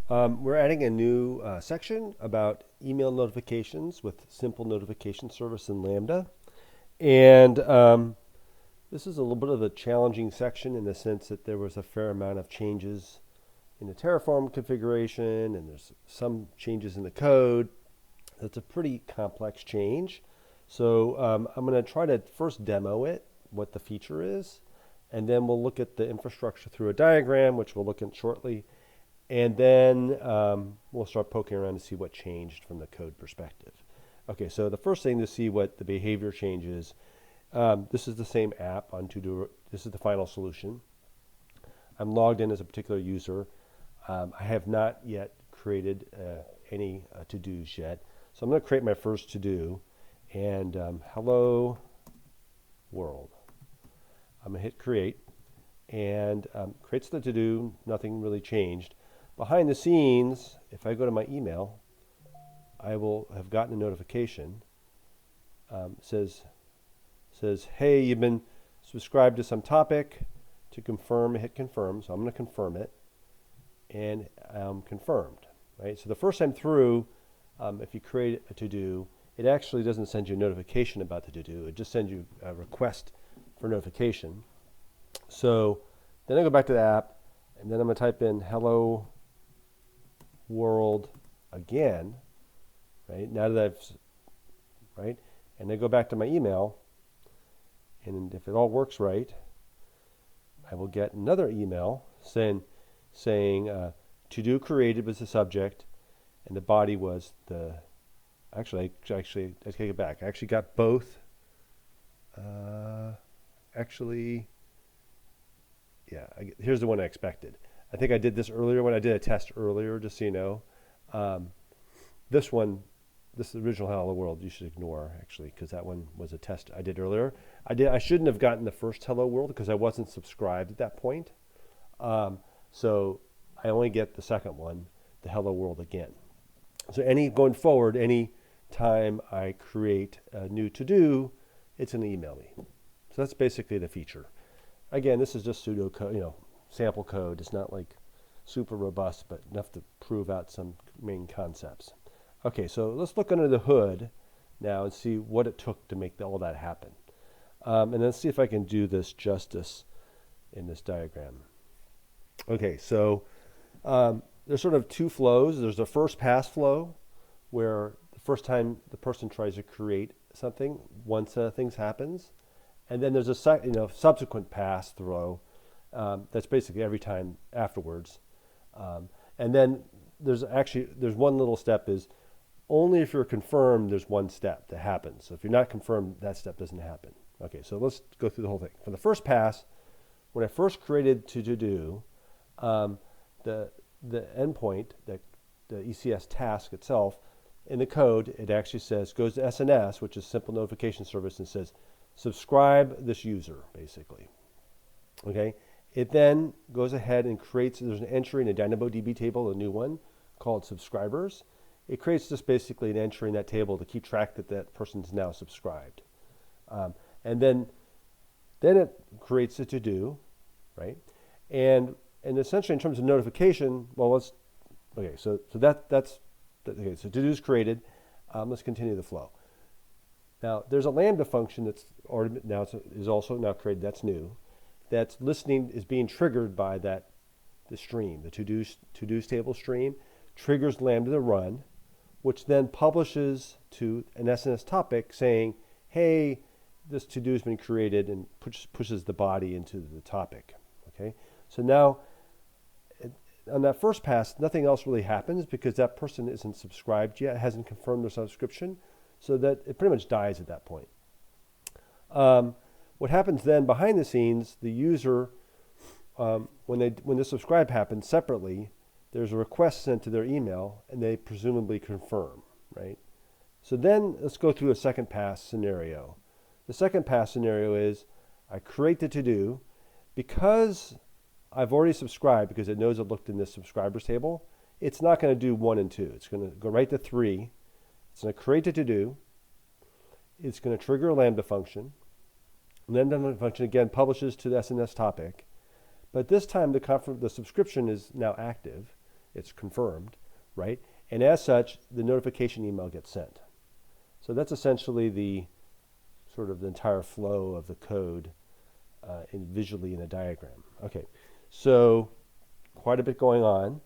We're adding a new section about email notifications with simple notification service in Lambda. And this is a little bit of a challenging section in the sense that there was a fair amount of changes in the Terraform configuration, and there's some changes in the code. That's a pretty complex change. So I'm going to try to first demo it, what the feature is, and then we'll look at the infrastructure through a diagram, which we'll look at shortly. And then we'll start poking around to see what changed from the code perspective. Okay, so the first thing to see what the behavior change is, this is the same app on To-Do. This is the final solution. I'm logged in as a particular user. I have not yet created any to-dos yet. So I'm going to create my first to-do. And hello world. I'm going to hit create. And creates the to-do. Nothing really changed. Behind the scenes, if I go to my email, I will have gotten a notification. Says, hey, you've been subscribed to some topic. To confirm, hit confirm. So I'm going to confirm it. And confirmed. Right. So the first time through, if you create a to-do, it actually doesn't send you a notification about the to-do. It just sends you a request for notification. So then I go back to the app, and then I'm going to type in hello world again, right? Now that right? And then go back to my email, and if it all works right, I will get another email saying to-do created was the subject, and the body was the, actually, I take it back. I actually got both. Here's the one I expected. I think I did this earlier when I did a test earlier, just so you know. This original Hello World, you should ignore, actually, because that one was a test I did earlier. I shouldn't have gotten the first Hello World because I wasn't subscribed at that point. So I only get the second one, the Hello World again. So going forward, any time I create a new to-do, it's going to email me. So that's basically the feature. Again, this is just pseudo code, sample code. It's not like super robust, but enough to prove out some main concepts. Okay, so let's look under the hood now and see what it took to make all that happen. And then see if I can do this justice in this diagram. Okay, so there's sort of two flows. There's the first pass flow, where the first time the person tries to create something, one set of things happens. And then there's a subsequent pass throw that's basically every time afterwards. And then there's one little step is only if you're confirmed, there's one step that happens. So if you're not confirmed, that step doesn't happen. Okay, so let's go through the whole thing. For the first pass, when I first created to-do, the endpoint, the ECS task itself, in the code, it actually goes to SNS, which is Simple Notification Service, and says, subscribe this user, basically. Okay. It then goes ahead and there's an entry in a DynamoDB table, a new one, called subscribers. It creates just basically an entry in that table to keep track that person's now subscribed. And then it creates a to-do, right? And essentially in terms of notification, so to-do's created. Let's continue the flow. Now, there's a Lambda function is also now created. That's new. That's listening is being triggered by the stream, the to-dos table stream, triggers Lambda to run, which then publishes to an SNS topic saying, hey, this to-do's been created, and pushes the body into the topic. Okay, so now on that first pass, nothing else really happens because that person isn't subscribed yet, hasn't confirmed their subscription. So that it pretty much dies at that point. What happens then behind the scenes, the user, when the subscribe happens separately, there's a request sent to their email, and they presumably confirm, right? So then let's go through a second pass scenario. The second pass scenario is I create the to-do. Because I've already subscribed, because it knows I've looked in this subscribers table, it's not going to do 1 and 2. It's going to go right to 3. It's going to create a to-do. It's going to trigger a Lambda function. Lambda function, again, publishes to the SNS topic. But this time, the subscription is now active. it's confirmed, right? And as such, the notification email gets sent. So that's essentially the sort of the entire flow of the code visually in a diagram. Okay, so quite a bit going on.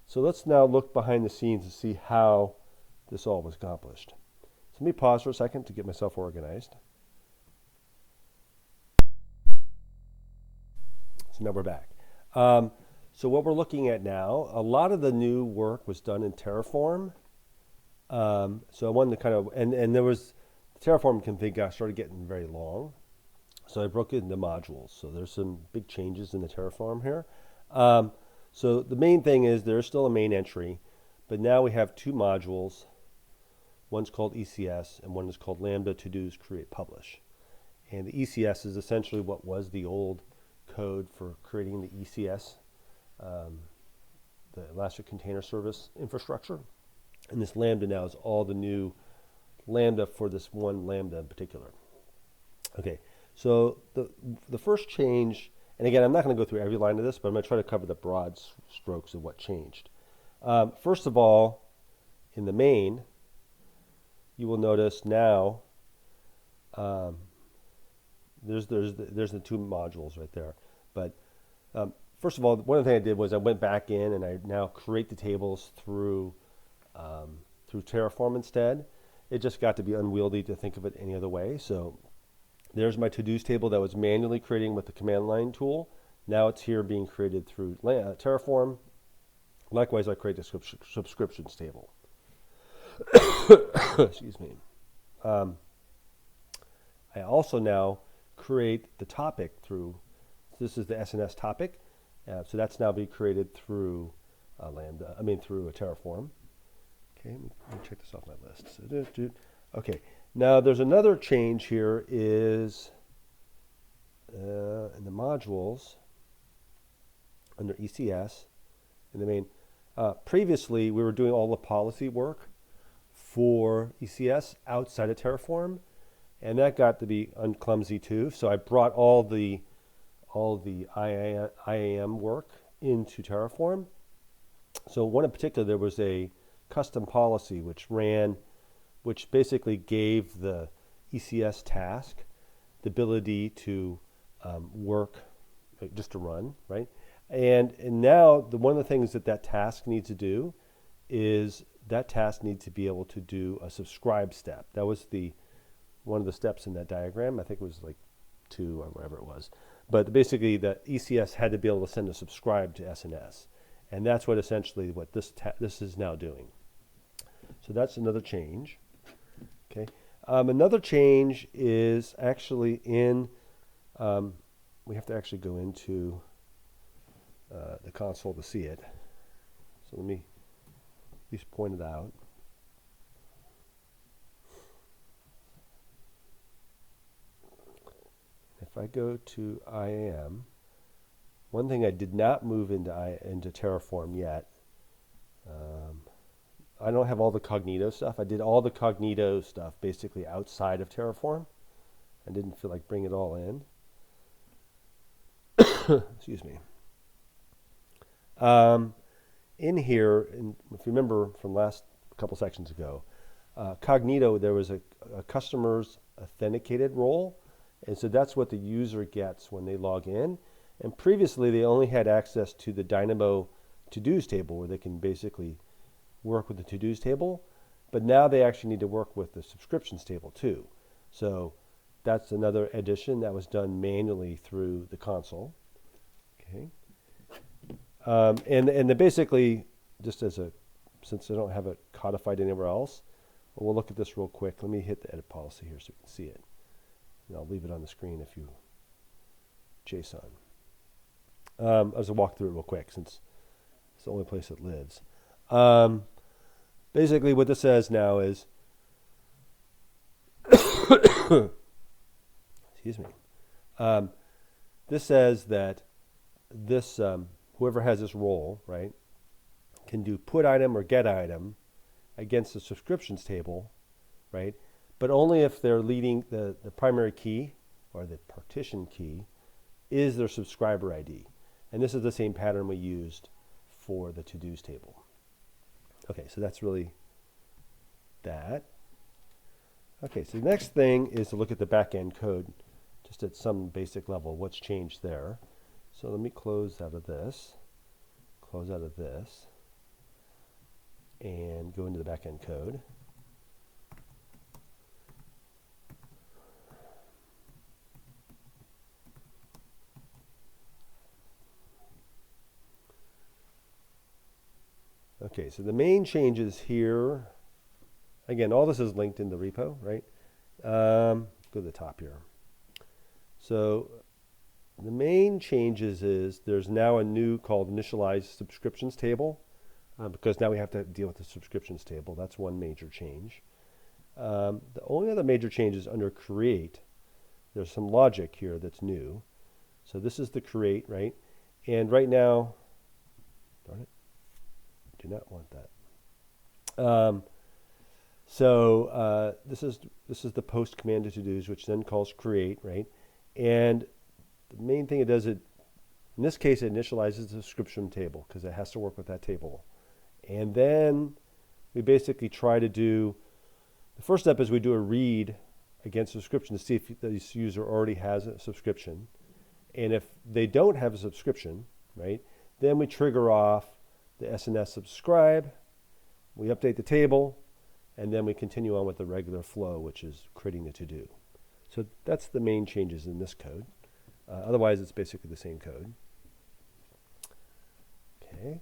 So let's now look behind the scenes and see how this all was accomplished. So let me pause for a second to get myself organized. So now we're back. So what we're looking at now, a lot of the new work was done in Terraform. So I wanted to kind of, and there was, the Terraform config started getting very long. So I broke it into modules. So there's some big changes in the Terraform here. So the main thing is there's still a main entry, but now we have two modules. One's called ECS and one is called Lambda to-dos create publish. And the ECS is essentially what was the old code for creating the ECS, the Elastic Container Service infrastructure. And this Lambda now is all the new Lambda for this one Lambda in particular. Okay, so the first change, and again, I'm not going to go through every line of this, but I'm going to try to cover the broad strokes of what changed. First of all, in the main, you will notice now there's the two modules right there. But first of all, one of the things I did was I went back in and I now create the tables through Terraform instead. It just got to be unwieldy to think of it any other way. So there's my to-dos table that was manually creating with the command line tool. Now it's here being created through Terraform. Likewise, I create the subscriptions table. Excuse me. I also now create the topic through, this is the SNS topic. So that's now being created through through a Terraform. Okay, let me check this off my list. So, okay, now there's another change here is in the modules under ECS in the main. Previously, we were doing all the policy work for ECS outside of Terraform, and that got to be unclumsy too. So I brought all the IAM work into Terraform. So one in particular, there was a custom policy which basically gave the ECS task the ability to work, just to run, right? And now one of the things that task needs to do is that task needs to be able to do a subscribe step. That was one of the steps in that diagram. I think it was like 2 or whatever it was. But basically, the ECS had to be able to send a subscribe to SNS. And that's what essentially what this is now doing. So that's another change. Okay. Another change is actually in, we have to actually go into the console to see it. So let me at least point it out. If I go to IAM, one thing I did not move into Terraform yet, I don't have all the Cognito stuff. I did all the Cognito stuff basically outside of Terraform. I didn't feel like bringing it all in. Excuse me. In here, if you remember from last couple sections ago, Cognito, there was a customer's authenticated role. And so that's what the user gets when they log in. And previously, they only had access to the Dynamo to-dos table where they can basically work with the to-dos table. But now they actually need to work with the subscriptions table too. So that's another addition that was done manually through the console. Okay. And basically, just since I don't have it codified anywhere else, we'll look at this real quick. Let me hit the edit policy here so you can see it. And I'll leave it on the screen if you JSON. I'll just walk through it real quick since it's the only place it lives. Basically, what this says now is, excuse me, this says that this whoever has this role, right, can do put item or get item against the subscriptions table, right? But only if they're leading the primary key or the partition key is their subscriber ID. And this is the same pattern we used for the to-dos table. Okay, so that's really that. Okay, so the next thing is to look at the back-end code, just at some basic level, what's changed there. So let me close out of this, and go into the back-end code. Okay, so the main changes here, again, all this is linked in the repo, right? Go to the top here. So the main changes is there's now a new called initialized subscriptions table, because now we have to deal with the subscriptions table. That's one major change. The only other major change is under create. There's some logic here that's new. So this is the create, right? And right now, darn it, do not want that. This is the post command to to-dos, which then calls create, right? And the main thing it does, in this case, it initializes the subscription table because it has to work with that table. And then we basically try to do, the first step is we do a read against subscription to see if this user already has a subscription. And if they don't have a subscription, right, then we trigger off the SNS subscribe, we update the table, and then we continue on with the regular flow, which is creating the to-do. So that's the main changes in this code. Otherwise, it's basically the same code. Okay,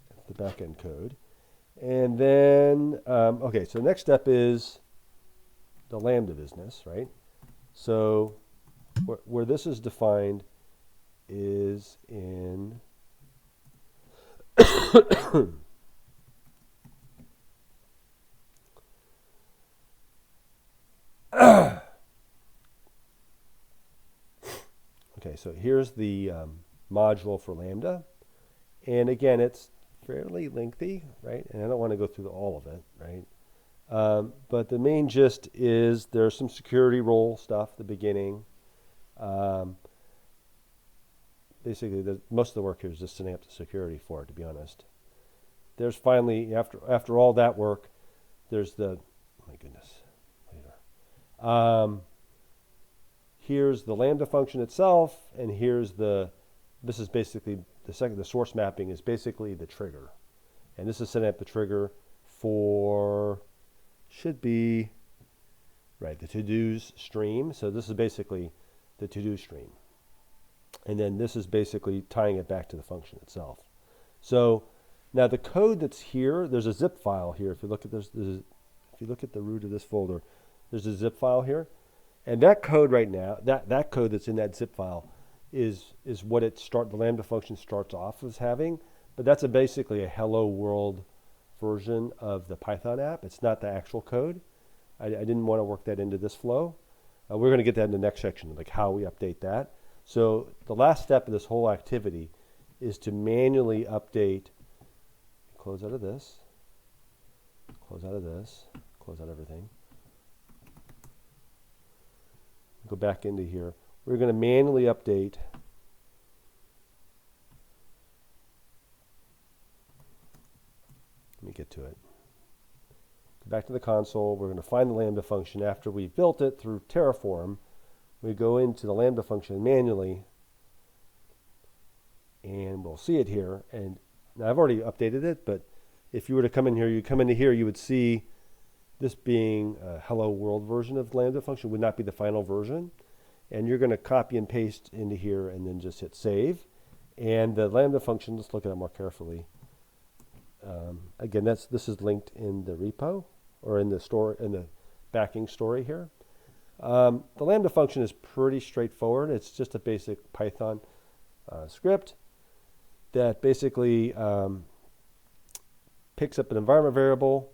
that's the back-end code. And then, okay, so the next step is the Lambda business, right? So where this is defined is in okay, so here's the module for Lambda. And again, it's fairly lengthy, right? And I don't want to go through all of it, right? But the main gist is there's some security role stuff at the beginning. Basically, most of the work here is just setting up the security for it, to be honest. There's finally, after all that work, there's the, oh my goodness, later. Here's the Lambda function itself, and here's this is basically, the source mapping is basically the trigger. And this is setting up the trigger for, should be, right, the to-dos stream. So this is basically the to-do stream. And then this is basically tying it back to the function itself. So now the code that's here, there's a zip file here. If you look at this, if you look at the root of this folder, there's a zip file here. And that code right now, that code that's in that zip file is what the Lambda function starts off as having. But that's basically a hello world version of the Python app. It's not the actual code. I didn't want to work that into this flow. We're going to get that in the next section, like how we update that. So the last step of this whole activity is to manually update, close out of this, close out of this, close out everything. Go back into here. We're going to manually update let me get to it. Go back to the console. We're going to find the Lambda function after we've built it through Terraform. We go into the Lambda function manually, and we'll see it here. And now I've already updated it, but if you were to come in here, you would see this being a hello world version of the Lambda function, would not be the final version. And you're going to copy and paste into here and then just hit save. And the Lambda function, let's look at it more carefully. Again, this is linked in the repo or in the backing story here. The Lambda function is pretty straightforward. It's just a basic Python script that basically picks up an environment variable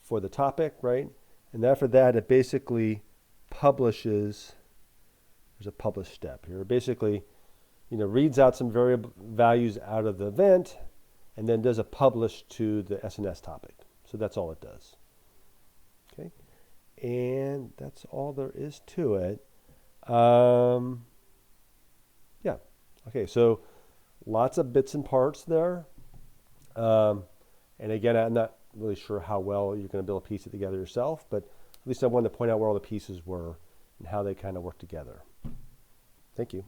for the topic, right? And after that, it basically publishes. There's a publish step here. It basically, reads out some variable values out of the event, and then does a publish to the SNS topic. So that's all it does. Okay. And that's all there is to it. Yeah. Okay, so Lots of bits and parts there. And again, I'm not really sure how well you're going to be able to piece it together yourself, but at least I wanted to point out where all the pieces were and how they kind of work together. Thank you.